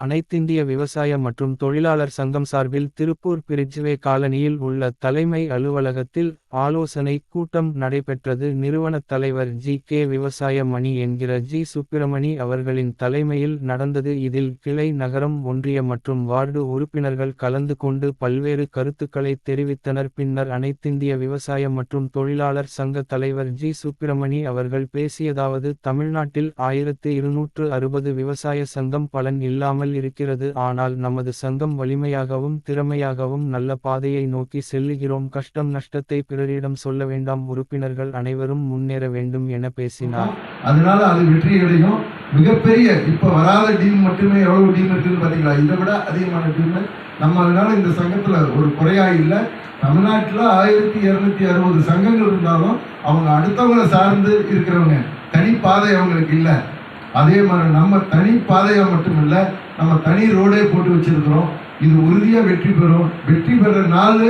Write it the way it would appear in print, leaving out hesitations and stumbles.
அனைத்திந்திய விவசாய மற்றும் தொழிலாளர் சங்கம் சார்பில் திருப்பூர் பிரிட்ஜ்வே காலனியில் உள்ள தலைமை அலுவலகத்தில் ஆலோசனை கூட்டம் நடைபெற்றது. நிறுவனத் தலைவர் ஜி. விவசாய மணி என்கிற ஜி. சுப்பிரமணி அவர்களின் தலைமையில் நடந்தது. இதில் கிளை, நகரம், ஒன்றிய மற்றும் வார்டு உறுப்பினர்கள் கலந்து கொண்டு பல்வேறு கருத்துக்களை தெரிவித்தனர். பின்னர் அனைத்திந்திய விவசாய மற்றும் தொழிலாளர் சங்க தலைவர் ஜி. சுப்பிரமணி அவர்கள் பேசியதாவது: தமிழ்நாட்டில் 1260 விவசாய சங்கம் பலன் இல்லாமல் இருக்கிறது. ஆனால் நமது சங்கம் வலிமையாகவும் திறமையாகவும் நல்ல பாதையை நோக்கி செல்லுகிறோம். கஷ்டம் நஷ்டத்தை பிறரிடம் சொல்ல வேண்டாம். உறுப்பினர்கள் அனைவரும் முன்னேற வேண்டும் என பேசினார். அதனால அது வெற்றி அடையும். மிகப்பெரிய இப்ப வராத டீம் மட்டுமே எவ்வளவு டீம் இருக்குன்னு பாத்தீங்களா? இதை விட அதிகமான டீம் நம்ம. அதனால இந்த சங்கத்துல ஒரு குறையா இல்லை. தமிழ்நாட்டில் 1260 சங்கங்கள் இருந்தாலும் அவங்க அடுத்தவங்களை சார்ந்து இருக்கிறவங்க, தனி பாதை அவங்களுக்கு இல்லை. அதே மாதிரி நம்ம தனி பாதையா மட்டும் இல்லை, நம்ம தனி ரோடே போட்டு வச்சிருக்கிறோம். இது உறுதியா வெற்றி பெறும். வெற்றி பெற நாள்